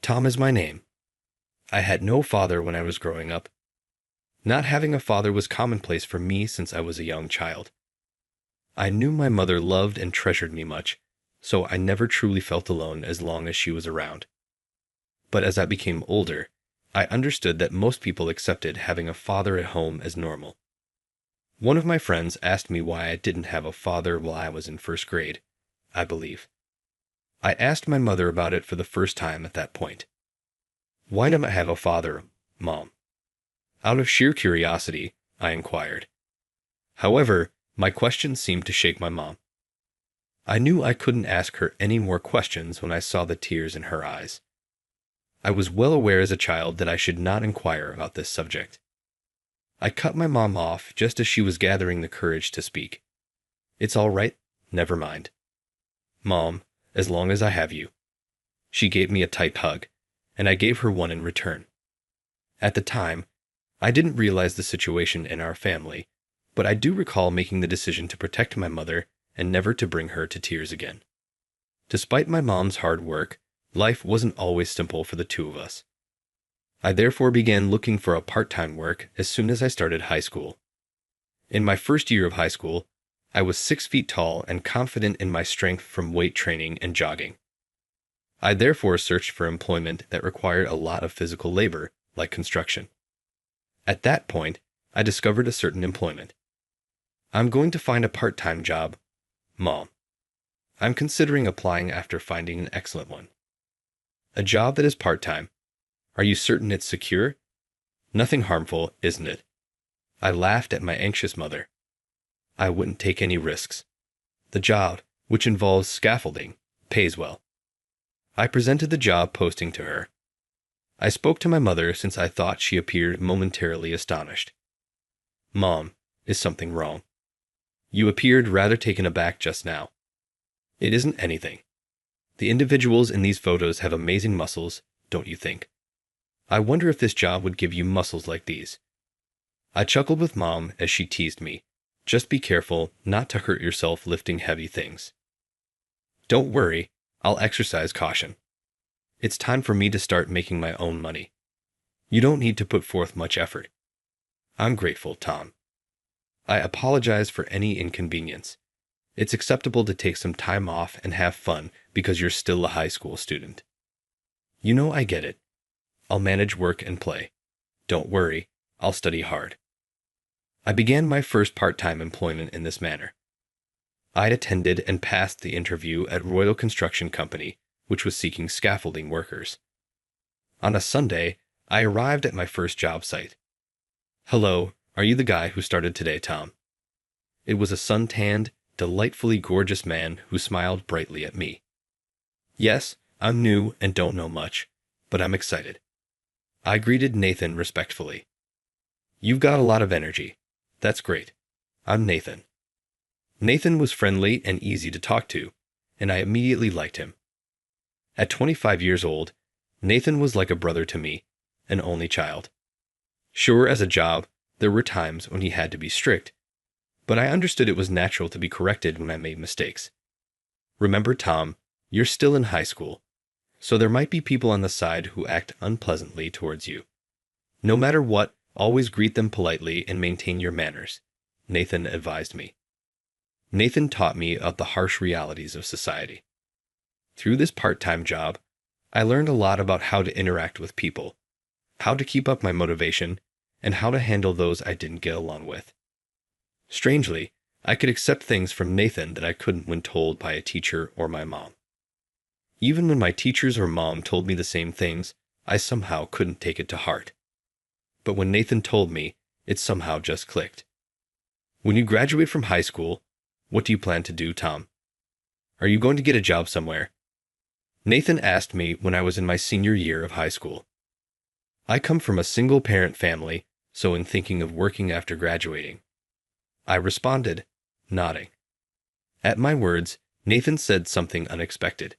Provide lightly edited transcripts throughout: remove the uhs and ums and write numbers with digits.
Tom is my name. I had no father when I was growing up. Not having a father was commonplace for me since I was a young child. I knew my mother loved and treasured me much, so I never truly felt alone as long as she was around. But as I became older, I understood that most people accepted having a father at home as normal. One of my friends asked me why I didn't have a father while I was in first grade, I believe. I asked my mother about it for the first time at that point. "Why don't I have a father, Mom?" Out of sheer curiosity, I inquired. However, my question seemed to shake my mom. I knew I couldn't ask her any more questions when I saw the tears in her eyes. I was well aware as a child that I should not inquire about this subject. I cut my mom off just as she was gathering the courage to speak. "It's all right. Never mind. Mom, as long as I have you." She gave me a tight hug, and I gave her one in return. At the time, I didn't realize the situation in our family, but I do recall making the decision to protect my mother and never to bring her to tears again. Despite my mom's hard work, life wasn't always simple for the two of us. I therefore began looking for a part-time work as soon as I started high school. In my first year of high school, I was 6 feet tall and confident in my strength from weight training and jogging. I therefore searched for employment that required a lot of physical labor, like construction. At that point, I discovered a certain employment. "I'm going to find a part-time job, Mom. I'm considering applying after finding an excellent one." "A job that is part-time. Are you certain it's secure? Nothing harmful, isn't it?" I laughed at my anxious mother. "I wouldn't take any risks. The job, which involves scaffolding, pays well." I presented the job posting to her. I spoke to my mother since I thought she appeared momentarily astonished. "Mom, is something wrong? You appeared rather taken aback just now." "It isn't anything. The individuals in these photos have amazing muscles, don't you think? I wonder if this job would give you muscles like these." I chuckled with Mom as she teased me. "Just be careful not to hurt yourself lifting heavy things." "Don't worry, I'll exercise caution. It's time for me to start making my own money. You don't need to put forth much effort." "I'm grateful, Tom. I apologize for any inconvenience. It's acceptable to take some time off and have fun because you're still a high school student." "You know I get it. I'll manage work and play. Don't worry, I'll study hard." I began my first part-time employment in this manner. I'd attended and passed the interview at Royal Construction Company, which was seeking scaffolding workers. On a Sunday, I arrived at my first job site. "Hello, are you the guy who started today, Tom?" It was a sun-tanned, delightfully gorgeous man who smiled brightly at me. "Yes, I'm new and don't know much, but I'm excited." I greeted Nathan respectfully. "You've got a lot of energy. That's great. I'm Nathan." Nathan was friendly and easy to talk to, and I immediately liked him. At 25 years old, Nathan was like a brother to me, an only child. Sure, as a job, there were times when he had to be strict, but I understood it was natural to be corrected when I made mistakes. "Remember, Tom, you're still in high school, so there might be people on the side who act unpleasantly towards you. No matter what, always greet them politely and maintain your manners," Nathan advised me. Nathan taught me of the harsh realities of society. Through this part-time job, I learned a lot about how to interact with people, how to keep up my motivation, and how to handle those I didn't get along with. Strangely, I could accept things from Nathan that I couldn't when told by a teacher or my mom. Even when my teachers or mom told me the same things, I somehow couldn't take it to heart. But when Nathan told me, it somehow just clicked. "When you graduate from high school, what do you plan to do, Tom? Are you going to get a job somewhere?" Nathan asked me when I was in my senior year of high school. I come from a single-parent family, so in thinking of working after graduating, I responded, nodding. At my words, Nathan said something unexpected.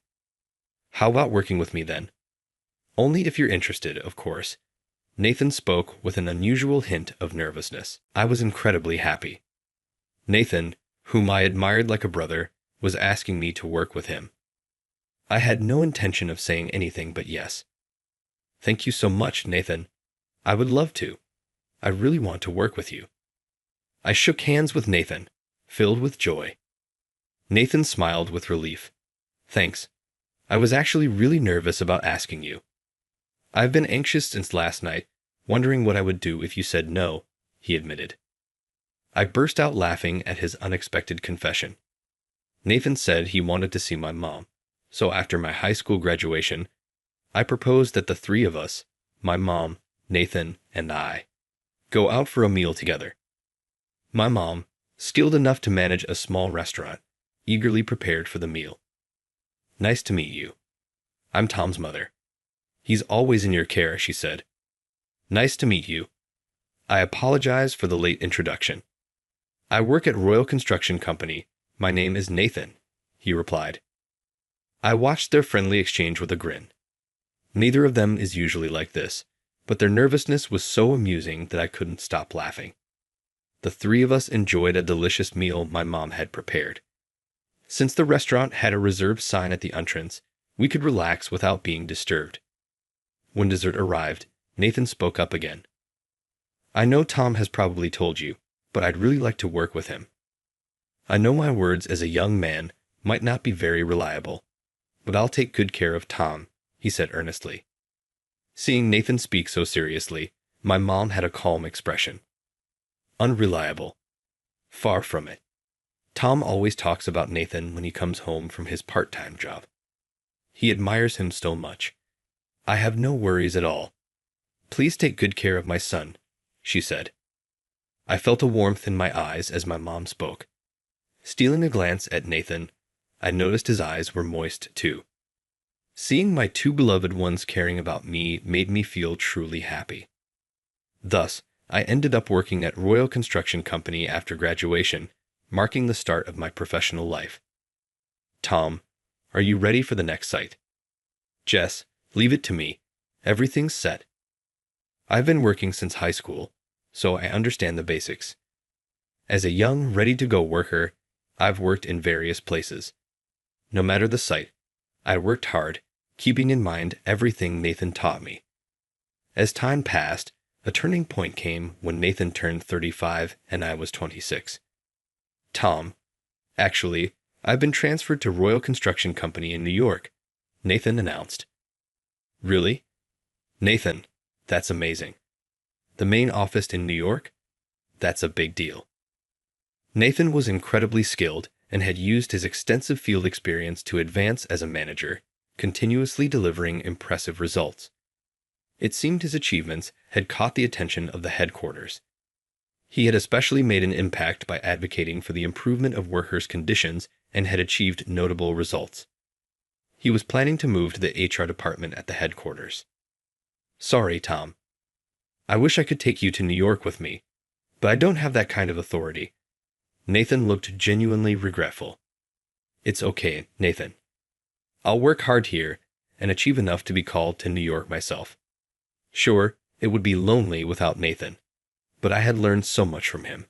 "How about working with me then?" "Only if you're interested, of course." Nathan spoke with an unusual hint of nervousness. I was incredibly happy. Nathan, whom I admired like a brother, was asking me to work with him. I had no intention of saying anything but yes. Thank you so much, Nathan. I would love to. I really want to work with you. I shook hands with Nathan, filled with joy. Nathan smiled with relief. Thanks. I was actually really nervous about asking you. I've been anxious since last night, wondering what I would do if you said no, he admitted. I burst out laughing at his unexpected confession. Nathan said he wanted to see my mom, so after my high school graduation, I proposed that the three of us, my mom, Nathan, and I, go out for a meal together. My mom, skilled enough to manage a small restaurant, eagerly prepared for the meal. Nice to meet you. I'm Tom's mother. He's always in your care, she said. Nice to meet you. I apologize for the late introduction. I work at Royal Construction Company. My name is Nathan, he replied. I watched their friendly exchange with a grin. Neither of them is usually like this, but their nervousness was so amusing that I couldn't stop laughing. The three of us enjoyed a delicious meal my mom had prepared. Since the restaurant had a reserved sign at the entrance, we could relax without being disturbed. When dessert arrived, Nathan spoke up again. I know Tom has probably told you, but I'd really like to work with him. I know my words as a young man might not be very reliable, but I'll take good care of Tom, he said earnestly. Seeing Nathan speak so seriously, my mom had a calm expression. Unreliable. Far from it. Tom always talks about Nathan when he comes home from his part-time job. He admires him so much. I have no worries at all. Please take good care of my son, she said. I felt a warmth in my eyes as my mom spoke. Stealing a glance at Nathan, I noticed his eyes were moist too. Seeing my two beloved ones caring about me made me feel truly happy. Thus, I ended up working at Royal Construction Company after graduation, marking the start of my professional life. Tom, are you ready for the next site? Jess, leave it to me. Everything's set. I've been working since high school, so I understand the basics. As a young, ready-to-go worker, I've worked in various places. No matter the site, I worked hard, keeping in mind everything Nathan taught me. As time passed, a turning point came when Nathan turned 35 and I was 26. Tom, actually, I've been transferred to Royal Construction Company in New York, Nathan announced. Really? Nathan, that's amazing. The main office in New York? That's a big deal. Nathan was incredibly skilled and had used his extensive field experience to advance as a manager, continuously delivering impressive results. It seemed his achievements had caught the attention of the headquarters. He had especially made an impact by advocating for the improvement of workers' conditions and had achieved notable results. He was planning to move to the HR department at the headquarters. Sorry, Tom. I wish I could take you to New York with me, but I don't have that kind of authority. Nathan looked genuinely regretful. It's okay, Nathan. I'll work hard here and achieve enough to be called to New York myself. Sure, it would be lonely without Nathan, but I had learned so much from him.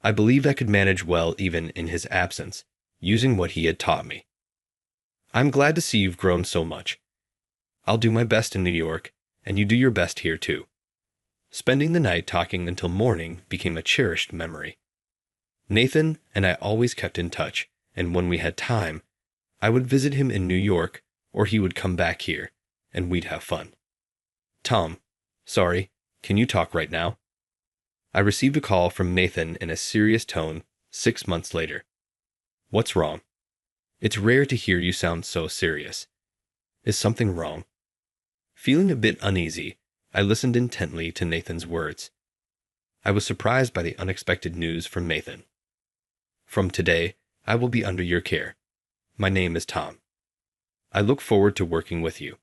I believed I could manage well even in his absence, using what he had taught me. I'm glad to see you've grown so much. I'll do my best in New York, and you do your best here too. Spending the night talking until morning became a cherished memory. Nathan and I always kept in touch, and when we had time, I would visit him in New York, or he would come back here, and we'd have fun. Tom, sorry, can you talk right now? I received a call from Nathan in a serious tone 6 months later. What's wrong? It's rare to hear you sound so serious. Is something wrong? Feeling a bit uneasy, I listened intently to Nathan's words. I was surprised by the unexpected news from Nathan. From today, I will be under your care. My name is Tom. I look forward to working with you.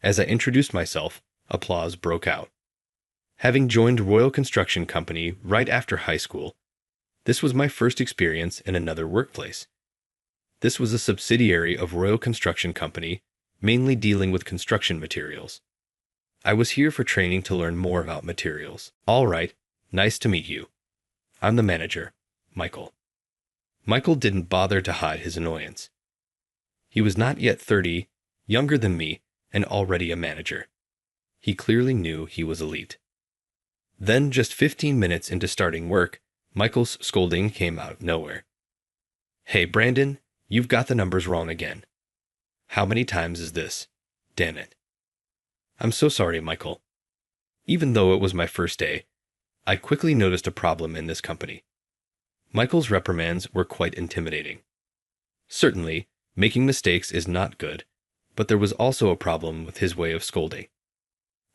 As I introduced myself, applause broke out. Having joined Royal Construction Company right after high school, this was my first experience in another workplace. This was a subsidiary of Royal Construction Company, mainly dealing with construction materials. I was here for training to learn more about materials. All right, nice to meet you. I'm the manager, Michael. Michael didn't bother to hide his annoyance. He was not yet 30, younger than me, and already a manager. He clearly knew he was elite. Then, just 15 minutes into starting work, Michael's scolding came out of nowhere. "Hey, Brandon, you've got the numbers wrong again. How many times is this? Damn it." "I'm so sorry, Michael." Even though it was my first day, I quickly noticed a problem in this company. Michael's reprimands were quite intimidating. Certainly, making mistakes is not good, but there was also a problem with his way of scolding.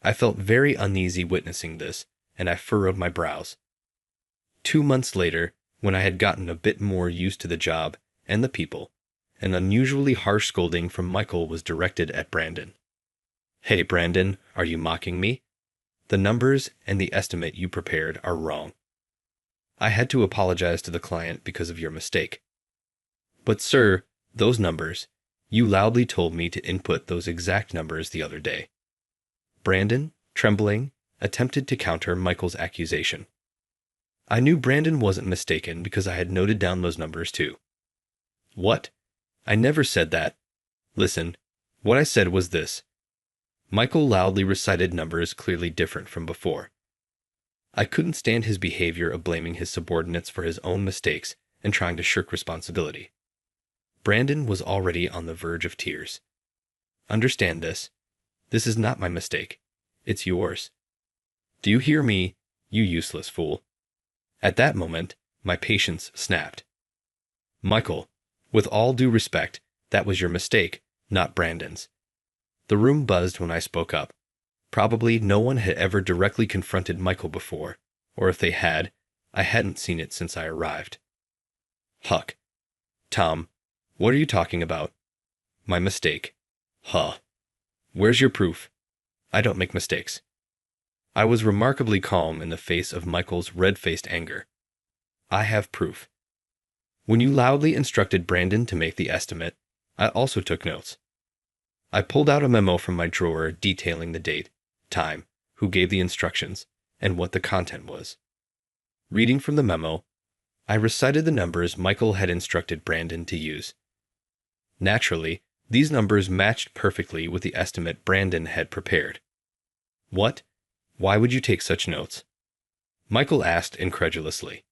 I felt very uneasy witnessing this, and I furrowed my brows. 2 months later, when I had gotten a bit more used to the job and the people, an unusually harsh scolding from Michael was directed at Brandon. "Hey, Brandon, are you mocking me? The numbers and the estimate you prepared are wrong. I had to apologize to the client because of your mistake." "But sir, those numbers, you loudly told me to input those exact numbers the other day." Brandon, trembling, attempted to counter Michael's accusation. I knew Brandon wasn't mistaken because I had noted down those numbers too. "What? I never said that. Listen, what I said was this." Michael loudly recited numbers clearly different from before. I couldn't stand his behavior of blaming his subordinates for his own mistakes and trying to shirk responsibility. Brandon was already on the verge of tears. "Understand this. This is not my mistake. It's yours. Do you hear me, you useless fool?" At that moment, my patience snapped. "Michael, with all due respect, that was your mistake, not Brandon's." The room buzzed when I spoke up. Probably no one had ever directly confronted Michael before, or if they had, I hadn't seen it since I arrived. "Huck. Tom, what are you talking about?" "My mistake." "Huh. Where's your proof?" "I don't make mistakes." I was remarkably calm in the face of Michael's red-faced anger. "I have proof. When you loudly instructed Brandon to make the estimate, I also took notes. I pulled out a memo from my drawer detailing the date, time, who gave the instructions, and what the content was. Reading from the memo, I recited the numbers Michael had instructed Brandon to use. Naturally, these numbers matched perfectly with the estimate Brandon had prepared. "What? Why would you take such notes?" Michael asked incredulously.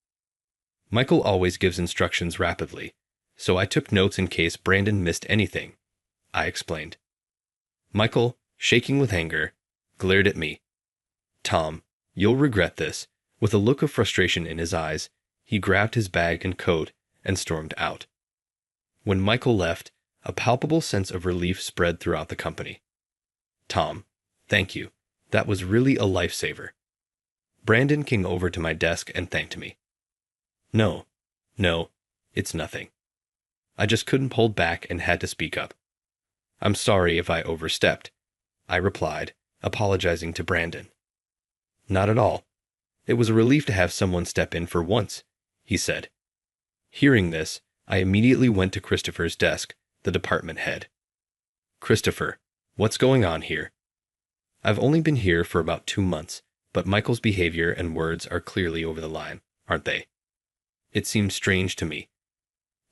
Michael always gives instructions rapidly, so I took notes in case Brandon missed anything, I explained. Michael, shaking with anger, glared at me. "Tom, you'll regret this." With a look of frustration in his eyes, he grabbed his bag and coat and stormed out. When Michael left, a palpable sense of relief spread throughout the company. "Tom, thank you. That was really a lifesaver." Brandon came over to my desk and thanked me. No, it's nothing. I just couldn't hold back and had to speak up. "I'm sorry if I overstepped," I replied, apologizing to Brandon. "Not at all. It was a relief to have someone step in for once," he said. Hearing this, I immediately went to Christopher's desk, the department head. "Christopher, what's going on here?" "I've only been here for about 2 months, but Michael's behavior and words are clearly over the line, aren't they?" It seemed strange to me.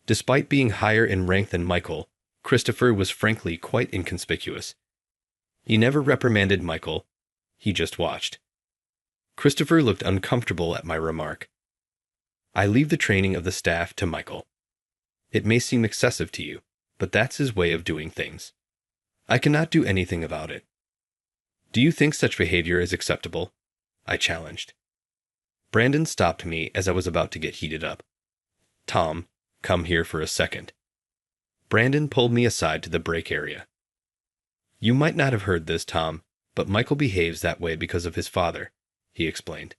Despite being higher in rank than Michael, Christopher was frankly quite inconspicuous. He never reprimanded Michael, he just watched. Christopher looked uncomfortable at my remark. "I leave the training of the staff to Michael. It may seem excessive to you, but that's his way of doing things. I cannot do anything about it." "Do you think such behavior is acceptable?" I challenged. Brandon stopped me as I was about to get heated up. "Tom, come here for a second." Brandon pulled me aside to the break area. "You might not have heard this, Tom, but Michael behaves that way because of his father," he explained.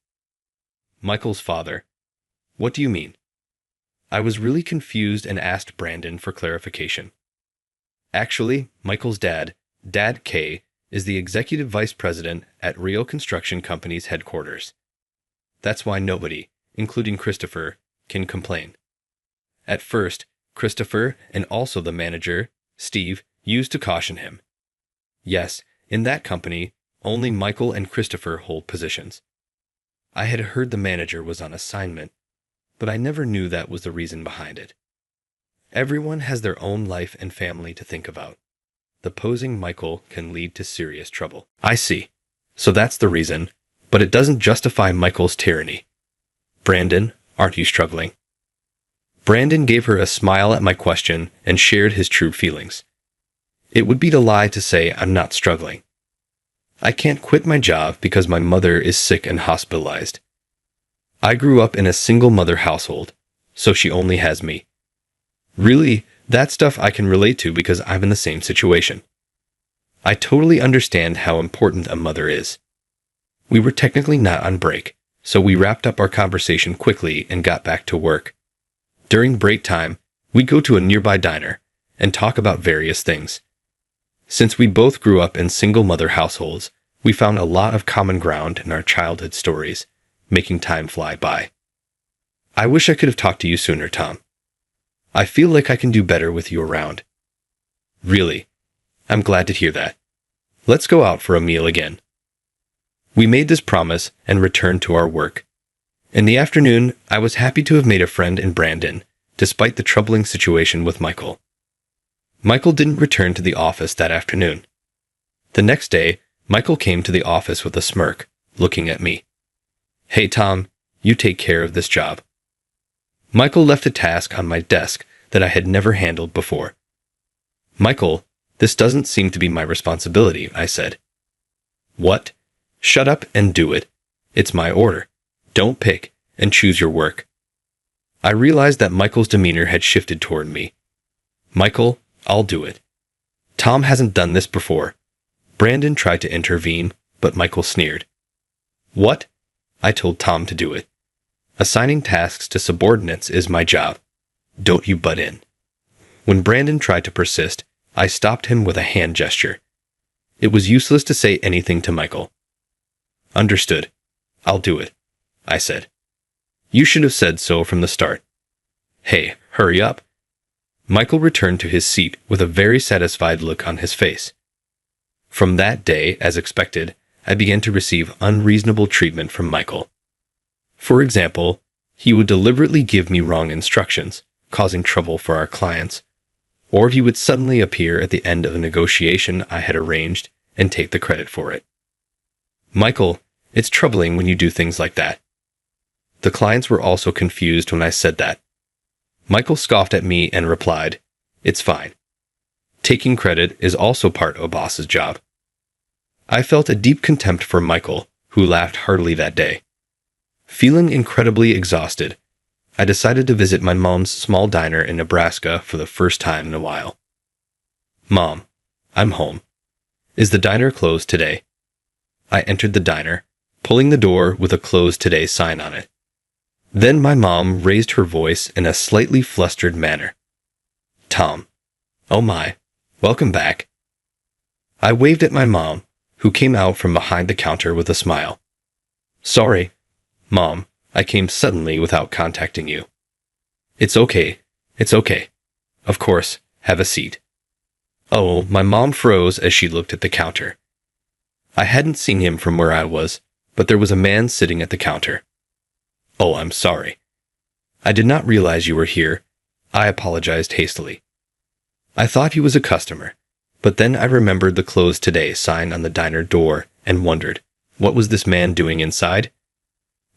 "Michael's father? What do you mean?" I was really confused and asked Brandon for clarification. "Actually, Michael's dad, Dad K, is the executive vice president at Rio Construction Company's headquarters. That's why nobody, including Christopher, can complain. At first, Christopher and also the manager, Steve, used to caution him. Yes, in that company, only Michael and Christopher hold positions. I had heard the manager was on assignment, but I never knew that was the reason behind it. Everyone has their own life and family to think about. The posing Michael can lead to serious trouble." "I see. So that's the reason, but it doesn't justify Michael's tyranny. Brandon, aren't you struggling? Brandon gave her a smile at my question and shared his true feelings. It would be to lie to say I'm not struggling. I can't quit my job because my mother is sick and hospitalized. I grew up in a single-mother household, so she only has me. Really, that stuff I can relate to because I'm in the same situation. I totally understand how important a mother is. We were technically not on break, so we wrapped up our conversation quickly and got back to work. During break time, we'd go to a nearby diner and talk about various things. Since we both grew up in single-mother households, we found a lot of common ground in our childhood stories, making time fly by. I wish I could have talked to you sooner, Tom. I feel like I can do better with you around. Really, I'm glad to hear that. Let's go out for a meal again. We made this promise and returned to our work. In the afternoon, I was happy to have made a friend in Brandon, despite the troubling situation with Michael. Michael didn't return to the office that afternoon. The next day, Michael came to the office with a smirk, looking at me. Hey Tom, you take care of this job. Michael left a task on my desk that I had never handled before. Michael, this doesn't seem to be my responsibility, I said. What? Shut up and do it. It's my order. Don't pick and choose your work. I realized that Michael's demeanor had shifted toward me. Michael, I'll do it. Tom hasn't done this before. Brandon tried to intervene, but Michael sneered. What? I told Tom to do it. Assigning tasks to subordinates is my job. Don't you butt in. When Brandon tried to persist, I stopped him with a hand gesture. It was useless to say anything to Michael. Understood. I'll do it, I said. You should have said so from the start. Hey, hurry up. Michael returned to his seat with a very satisfied look on his face. From that day, as expected, I began to receive unreasonable treatment from Michael. For example, he would deliberately give me wrong instructions, causing trouble for our clients, or he would suddenly appear at the end of a negotiation I had arranged and take the credit for it. Michael, it's troubling when you do things like that. The clients were also confused when I said that. Michael scoffed at me and replied, It's fine. Taking credit is also part of a boss's job. I felt a deep contempt for Michael, who laughed heartily that day. Feeling incredibly exhausted, I decided to visit my mom's small diner in Nebraska for the first time in a while. Mom, I'm home. Is the diner closed today? I entered the diner, pulling the door with a closed today sign on it. Then my mom raised her voice in a slightly flustered manner. Tom. Oh my, welcome back. I waved at my mom, who came out from behind the counter with a smile. Sorry, Mom, I came suddenly without contacting you. It's okay. Of course, have a seat. Oh, my mom froze as she looked at the counter. I hadn't seen him from where I was, but there was a man sitting at the counter. Oh, I'm sorry. I did not realize you were here. I apologized hastily. I thought he was a customer, but then I remembered the closed today sign on the diner door and wondered, what was this man doing inside?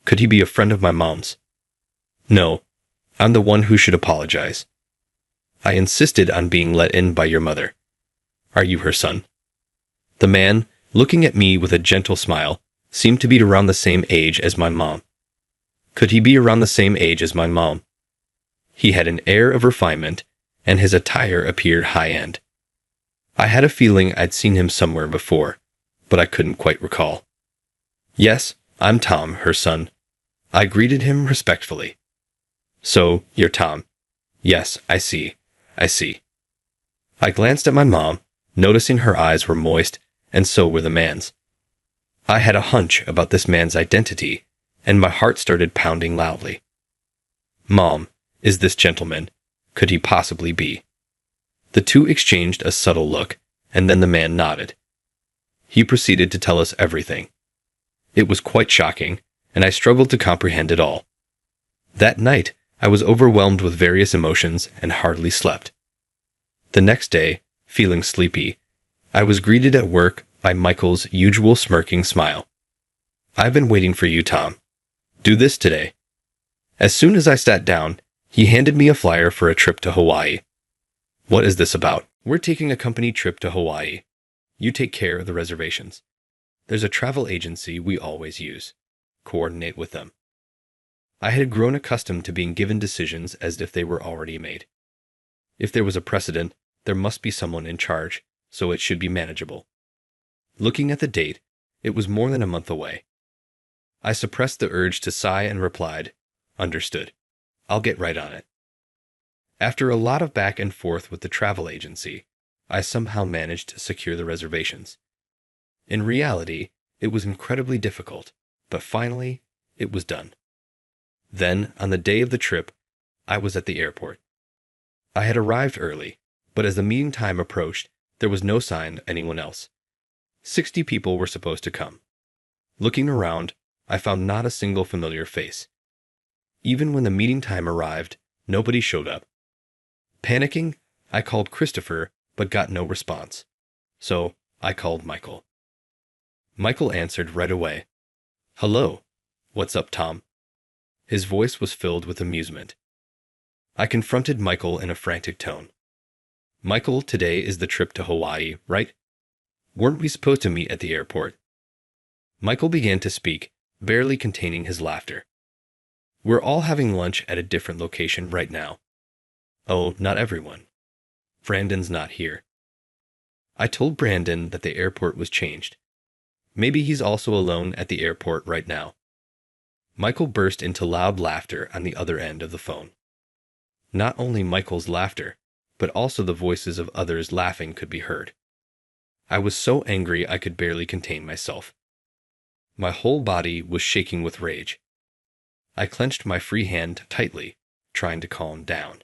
Could he be a friend of my mom's? No, I'm the one who should apologize. I insisted on being let in by your mother. Are you her son? The man, looking at me with a gentle smile, seemed to be around the same age as my mom. Could he be around the same age as my mom? He had an air of refinement, and his attire appeared high-end. I had a feeling I'd seen him somewhere before, but I couldn't quite recall. Yes, I'm Tom, her son. I greeted him respectfully. So, you're Tom. Yes, I see. I glanced at my mom, noticing her eyes were moist, and so were the man's. I had a hunch about this man's identity, and my heart started pounding loudly. Mom, is this gentleman? Could he possibly be? The two exchanged a subtle look, and then the man nodded. He proceeded to tell us everything. It was quite shocking, and I struggled to comprehend it all. That night, I was overwhelmed with various emotions and hardly slept. The next day, feeling sleepy, I was greeted at work by Michael's usual smirking smile. "I've been waiting for you, Tom. Do this today." As soon as I sat down, he handed me a flyer for a trip to Hawaii. "What is this about?" "We're taking a company trip to Hawaii. You take care of the reservations. There's a travel agency we always use. Coordinate with them." I had grown accustomed to being given decisions as if they were already made. If there was a precedent, there must be someone in charge, so it should be manageable. Looking at the date, it was more than a month away. I suppressed the urge to sigh and replied, "Understood. I'll get right on it." After a lot of back and forth with the travel agency, I somehow managed to secure the reservations. In reality, it was incredibly difficult, but finally, it was done. Then, on the day of the trip, I was at the airport. I had arrived early, but as the meeting time approached, there was no sign of anyone else. 60 people were supposed to come. Looking around, I found not a single familiar face. Even when the meeting time arrived, nobody showed up. Panicking, I called Christopher, but got no response. So, I called Michael. Michael answered right away. "Hello. What's up, Tom?" His voice was filled with amusement. I confronted Michael in a frantic tone. "Michael, today is the trip to Hawaii, right? Weren't we supposed to meet at the airport?" Michael began to speak, barely containing his laughter. "We're all having lunch at a different location right now." "Oh, not everyone. Brandon's not here." I told Brandon that the airport was changed. Maybe he's also alone at the airport right now. Michael burst into loud laughter on the other end of the phone. Not only Michael's laughter, but also the voices of others laughing could be heard. I was so angry I could barely contain myself. My whole body was shaking with rage. I clenched my free hand tightly, trying to calm down.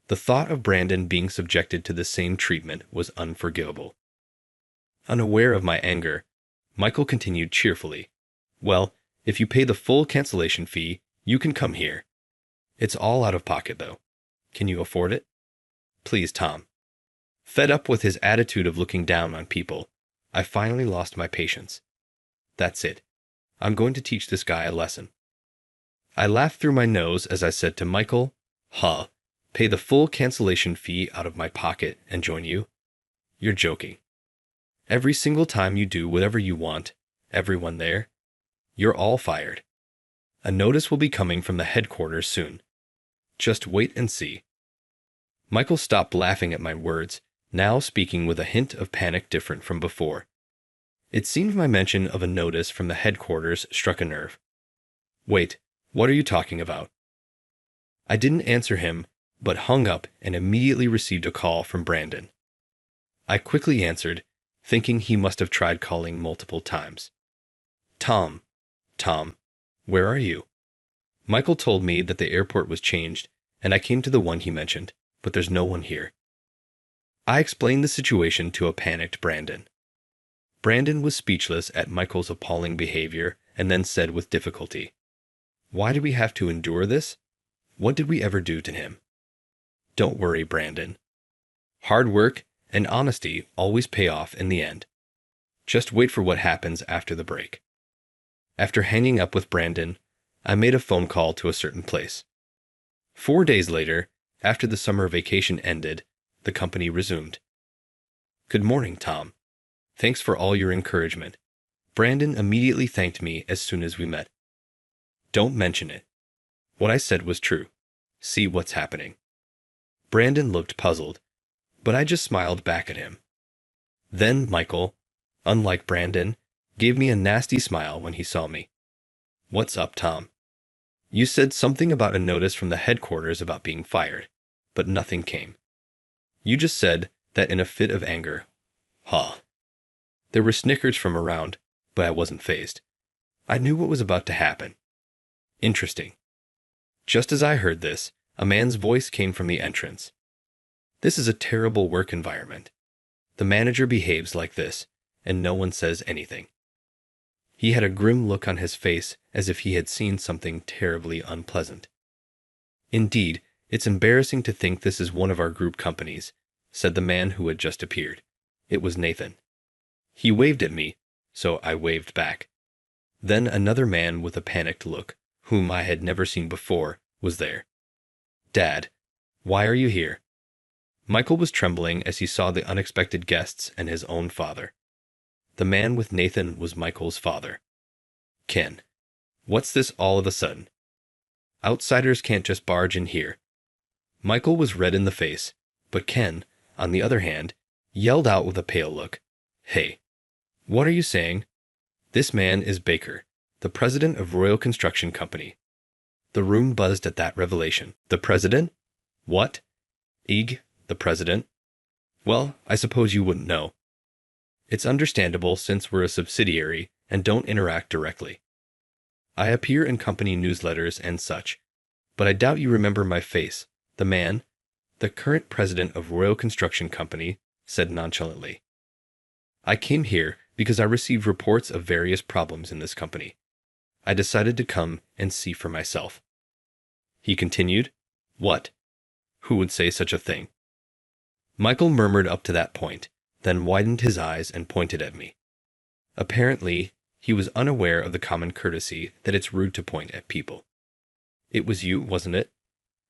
The thought of Brandon being subjected to the same treatment was unforgivable. Unaware of my anger, Michael continued cheerfully, "Well, if you pay the full cancellation fee, you can come here. It's all out of pocket, though. Can you afford it? Please, Tom." Fed up with his attitude of looking down on people, I finally lost my patience. "That's it. I'm going to teach this guy a lesson." I laughed through my nose as I said to Michael, "Huh, pay the full cancellation fee out of my pocket and join you? You're joking. Every single time you do whatever you want, everyone there, you're all fired. A notice will be coming from the headquarters soon. Just wait and see." Michael stopped laughing at my words, now speaking with a hint of panic different from before. It seemed my mention of a notice from the headquarters struck a nerve. "Wait, what are you talking about?" I didn't answer him, but hung up and immediately received a call from Brandon. I quickly answered, thinking he must have tried calling multiple times. Tom, where are you?" Michael told me that the airport was changed, and I came to the one he mentioned, but there's no one here. I explained the situation to a panicked Brandon. Brandon was speechless at Michael's appalling behavior and then said with difficulty, "Why do we have to endure this? What did we ever do to him?" "Don't worry, Brandon. Hard work and honesty always pay off in the end. Just wait for what happens after the break." After hanging up with Brandon, I made a phone call to a certain place. 4 days later, after the summer vacation ended, the company resumed. "Good morning, Tom. Thanks for all your encouragement." Brandon immediately thanked me as soon as we met. "Don't mention it. What I said was true. See what's happening." Brandon looked puzzled, but I just smiled back at him. Then Michael, unlike Brandon, gave me a nasty smile when he saw me. "What's up, Tom? You said something about a notice from the headquarters about being fired, but nothing came. You just said that in a fit of anger." "Huh." There were snickers from around, but I wasn't fazed. I knew what was about to happen. Interesting. Just as I heard this, a man's voice came from the entrance. "This is a terrible work environment. The manager behaves like this, and no one says anything." He had a grim look on his face as if he had seen something terribly unpleasant. "Indeed, it's embarrassing to think this is one of our group companies," said the man who had just appeared. It was Nathan. He waved at me, so I waved back. Then another man with a panicked look, whom I had never seen before, was there. Dad, why are you here? Michael was trembling as he saw the unexpected guests and his own father. The man with Nathan was Michael's father. Ken, what's this all of a sudden? Outsiders can't just barge in here. Michael was red in the face, but Ken, on the other hand, yelled out with a pale look, Hey, what are you saying? This man is Baker, the president of Royal Construction Company. The room buzzed at that revelation. The president? What? Eeg, the president? Well, I suppose you wouldn't know. It's understandable since we're a subsidiary and don't interact directly. I appear in company newsletters and such, but I doubt you remember my face. The man, the current president of Royal Construction Company, said nonchalantly. I came here because I received reports of various problems in this company. I decided to come and see for myself. He continued, What? Who would say such a thing? Michael murmured up to that point, then widened his eyes and pointed at me. Apparently, he was unaware of the common courtesy that it's rude to point at people. It was you, wasn't it?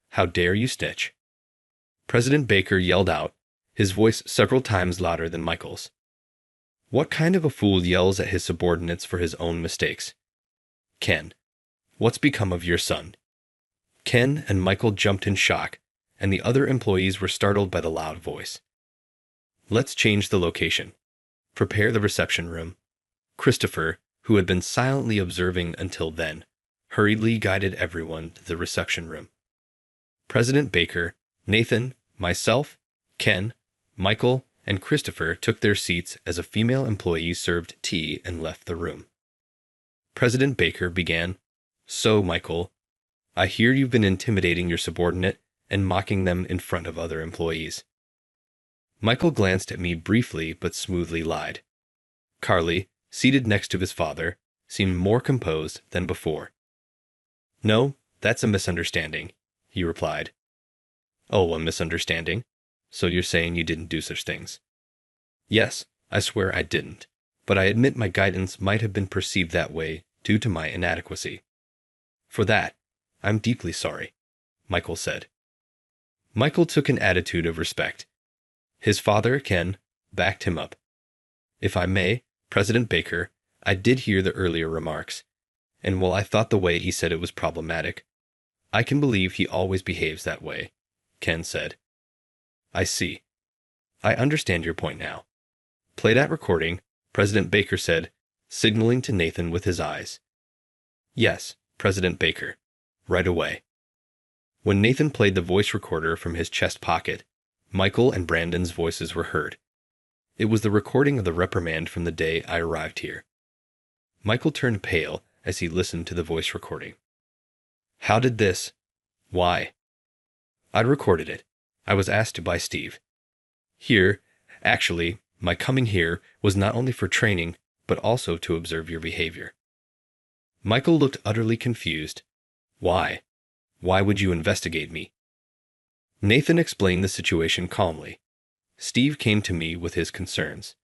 How dare you snitch? President Baker yelled out, his voice several times louder than Michael's. What kind of a fool yells at his subordinates for his own mistakes? Ken, what's become of your son? Ken and Michael jumped in shock, and the other employees were startled by the loud voice. Let's change the location. Prepare the reception room. Christopher, who had been silently observing until then, hurriedly guided everyone to the reception room. President Baker, Nathan, myself, Ken, Michael, and Christopher took their seats as a female employee served tea and left the room. President Baker began, So, Michael, I hear you've been intimidating your subordinate and mocking them in front of other employees. Michael glanced at me briefly but smoothly lied. Carly, seated next to his father, seemed more composed than before. No, that's a misunderstanding, he replied. Oh, a misunderstanding? So you're saying you didn't do such things? Yes, I swear I didn't, but I admit my guidance might have been perceived that way due to my inadequacy. For that, I'm deeply sorry, Michael said. Michael took an attitude of respect. His father, Ken, backed him up. If I may, President Baker, I did hear the earlier remarks, and while I thought the way he said it was problematic, I can believe he always behaves that way, Ken said. I see. I understand your point now. Play that recording, President Baker said, signaling to Nathan with his eyes. Yes, President Baker. Right away. When Nathan played the voice recorder from his chest pocket, Michael and Brandon's voices were heard. It was the recording of the reprimand from the day I arrived here. Michael turned pale as he listened to the voice recording. How did this? Why? I'd recorded it. I was asked to by Steve. Actually, my coming here was not only for training, but also to observe your behavior. Michael looked utterly confused. Why? Why would you investigate me? Nathan explained the situation calmly. Steve came to me with his concerns.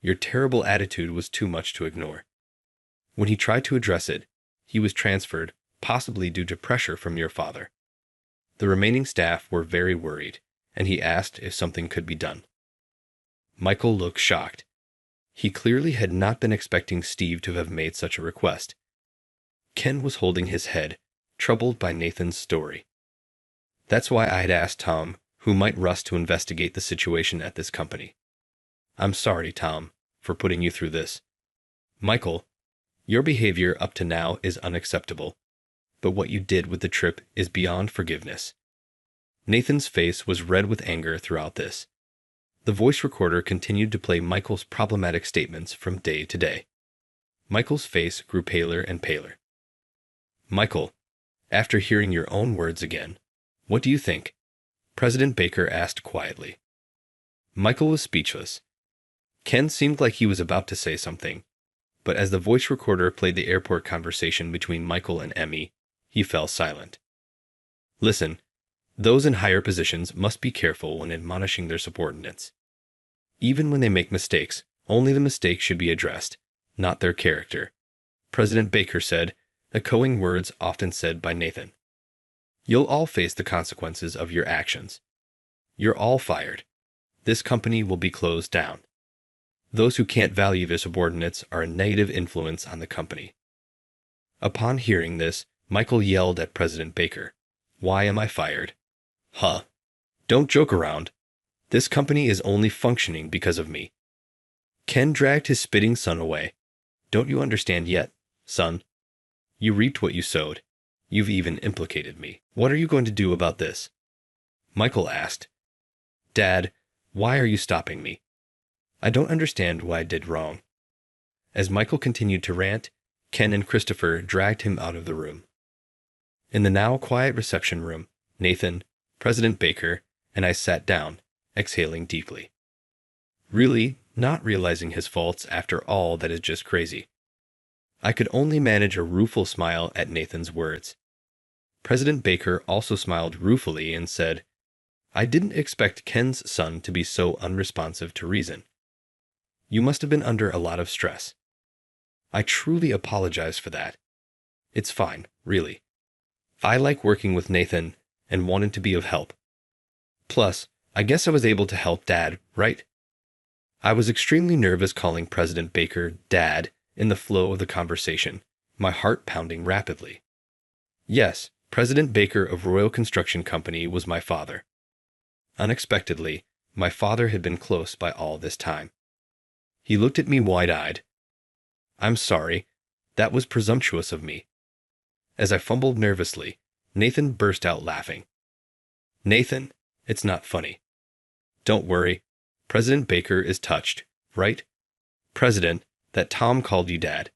Your terrible attitude was too much to ignore. When he tried to address it, he was transferred, possibly due to pressure from your father. The remaining staff were very worried, and he asked if something could be done. Michael looked shocked. He clearly had not been expecting Steve to have made such a request. Ken was holding his head, troubled by Nathan's story. That's why I had asked Tom, who might rush to investigate the situation at this company. I'm sorry, Tom, for putting you through this. Michael, your behavior up to now is unacceptable, but what you did with the trip is beyond forgiveness. Nathan's face was red with anger throughout this. The voice recorder continued to play Michael's problematic statements from day to day. Michael's face grew paler and paler. Michael, after hearing your own words again, what do you think? President Baker asked quietly. Michael was speechless. Ken seemed like he was about to say something, but as the voice recorder played the airport conversation between Michael and Emmy, he fell silent. Listen, those in higher positions must be careful when admonishing their subordinates. Even when they make mistakes, Only the mistake should be addressed, not their character, President Baker said, echoing words often said by Nathan. You'll all face the consequences of your actions. You're all fired. This company will be closed down. Those who can't value their subordinates are a negative influence on the company. Upon hearing this, Michael yelled at President Baker, Why am I fired? Huh. Don't joke around. This company is only functioning because of me. Ken dragged his spitting son away. Don't you understand yet, son? You reaped what you sowed. You've even implicated me. What are you going to do about this? Michael asked. Dad, why are you stopping me? I don't understand what I did wrong. As Michael continued to rant, Ken and Christopher dragged him out of the room. In the now quiet reception room, Nathan, President Baker, and I sat down, exhaling deeply. Really, not realizing his faults after all that is just crazy. I could only manage a rueful smile at Nathan's words. President Baker also smiled ruefully and said, I didn't expect Ken's son to be so unresponsive to reason. You must have been under a lot of stress. I truly apologize for that. It's fine, really. I like working with Nathan and wanted to be of help. Plus, I guess I was able to help Dad, right? I was extremely nervous calling President Baker Dad in the flow of the conversation, my heart pounding rapidly. Yes, President Baker of Royal Construction Company was my father. Unexpectedly, my father had been close by all this time. He looked at me wide-eyed. I'm sorry, that was presumptuous of me. As I fumbled nervously, Nathan burst out laughing. Nathan, it's not funny. Don't worry, President Baker is touched, right? President, that Tom called you Dad.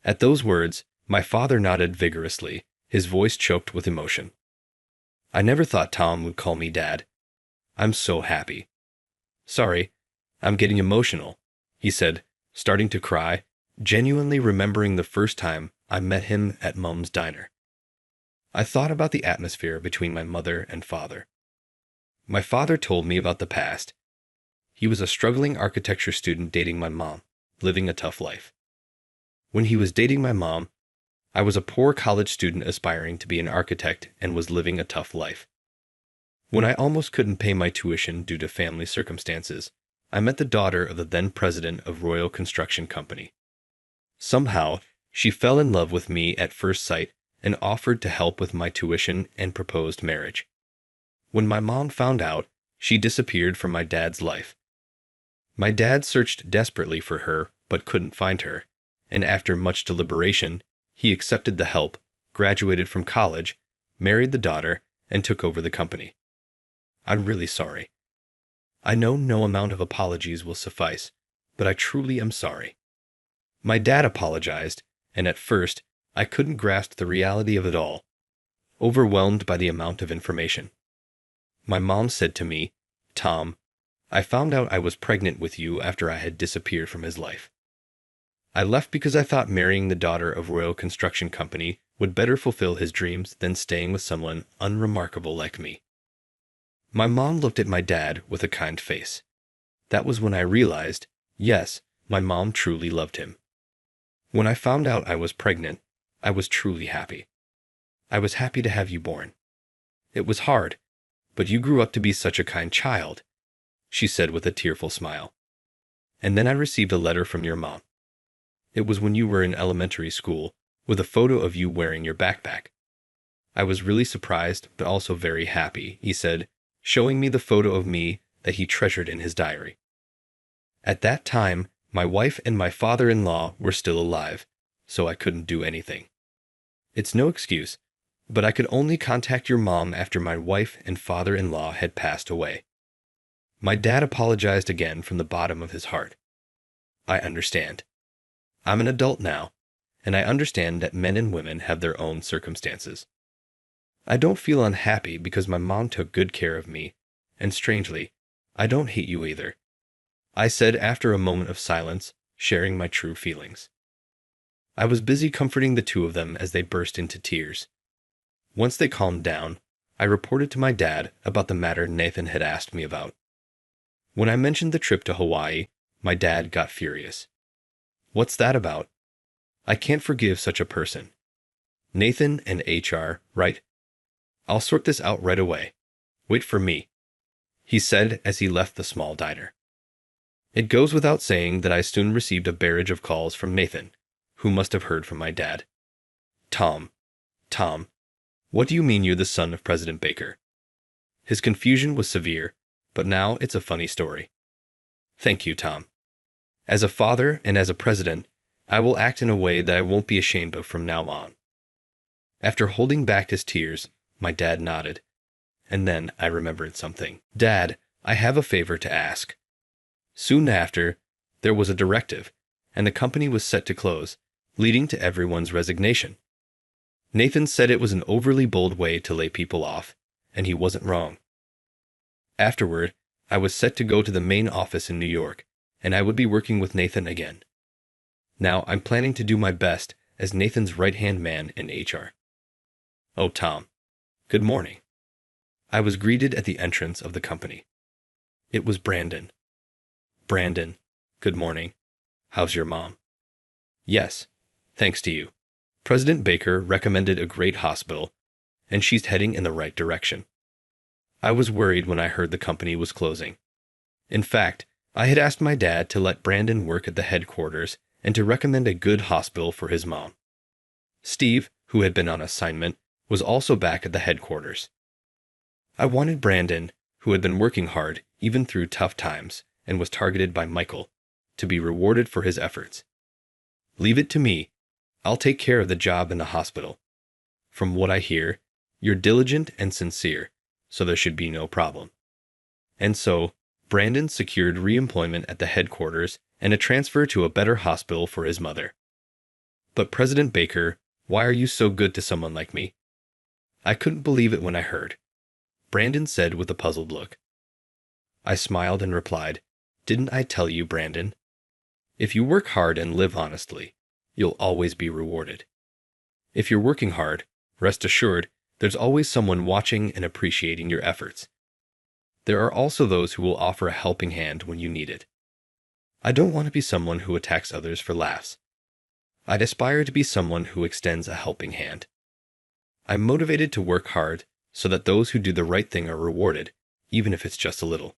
At those words, my father nodded vigorously, his voice choked with emotion. I never thought Tom would call me Dad. I'm so happy. Sorry, I'm getting emotional, he said, starting to cry, genuinely remembering the first time I met him at Mum's diner. I thought about the atmosphere between my mother and father. My father told me about the past. He was a struggling architecture student dating my mom, living a tough life. When he was dating my mom, I was a poor college student aspiring to be an architect and was living a tough life. When I almost couldn't pay my tuition due to family circumstances, I met the daughter of the then president of Royal Construction Company. Somehow, she fell in love with me at first sight and offered to help with my tuition and proposed marriage. When my mom found out, she disappeared from my dad's life. My dad searched desperately for her but couldn't find her, and after much deliberation, he accepted the help, graduated from college, married the daughter, and took over the company. I'm really sorry. I know no amount of apologies will suffice, but I truly am sorry. My dad apologized, and at first, I couldn't grasp the reality of it all, overwhelmed by the amount of information. My mom said to me, Tom, I found out I was pregnant with you after I had disappeared from his life. I left because I thought marrying the daughter of Royal Construction Company would better fulfill his dreams than staying with someone unremarkable like me. My mom looked at my dad with a kind face. That was when I realized, yes, my mom truly loved him. When I found out I was pregnant, I was truly happy. I was happy to have you born. It was hard, but you grew up to be such a kind child, she said with a tearful smile. And then I received a letter from your mom. It was when you were in elementary school, with a photo of you wearing your backpack. I was really surprised, but also very happy, he said, showing me the photo of me that he treasured in his diary. At that time, my wife and my father-in-law were still alive, so I couldn't do anything. It's no excuse, but I could only contact your mom after my wife and father-in-law had passed away. My dad apologized again from the bottom of his heart. I understand. I'm an adult now, and I understand that men and women have their own circumstances. I don't feel unhappy because my mom took good care of me, and strangely, I don't hate you either, I said after a moment of silence, sharing my true feelings. I was busy comforting the two of them as they burst into tears. Once they calmed down, I reported to my dad about the matter Nathan had asked me about. When I mentioned the trip to Hawaii, My dad got furious. What's that about? I can't forgive such a person. Nathan and HR, right? I'll sort this out right away. Wait for me, he said as he left the small diner. It goes without saying that I soon received a barrage of calls from Nathan, who must have heard from my dad. Tom, what do you mean you're the son of President Baker? His confusion was severe, but now it's a funny story. Thank you, Tom. As a father and as a president, I will act in a way that I won't be ashamed of from now on. After holding back his tears, my dad nodded. And then I remembered something. Dad, I have a favor to ask. Soon after, there was a directive, and the company was set to close, leading to everyone's resignation. Nathan said it was an overly bold way to lay people off, and he wasn't wrong. Afterward, I was set to go to the main office in New York, and I would be working with Nathan again. Now I'm planning to do my best as Nathan's right-hand man in HR. Oh, Tom. Good morning. I was greeted at the entrance of the company. It was Brandon. Brandon, good morning. How's your mom? Yes, thanks to you. President Baker recommended a great hospital, and she's heading in the right direction. I was worried when I heard the company was closing. In fact, I had asked my dad to let Brandon work at the headquarters and to recommend a good hospital for his mom. Steve, who had been on assignment, was also back at the headquarters. I wanted Brandon, who had been working hard even through tough times and was targeted by Michael, to be rewarded for his efforts. Leave it to me. I'll take care of the job in the hospital. From what I hear, you're diligent and sincere, so there should be no problem. And so, Brandon secured re-employment at the headquarters and a transfer to a better hospital for his mother. But President Baker, why are you so good to someone like me? I couldn't believe it when I heard. Brandon said with a puzzled look. I smiled and replied, Didn't I tell you, Brandon? If you work hard and live honestly, you'll always be rewarded. If you're working hard, rest assured, there's always someone watching and appreciating your efforts. There are also those who will offer a helping hand when you need it. I don't want to be someone who attacks others for laughs. I'd aspire to be someone who extends a helping hand. I'm motivated to work hard so that those who do the right thing are rewarded, even if it's just a little.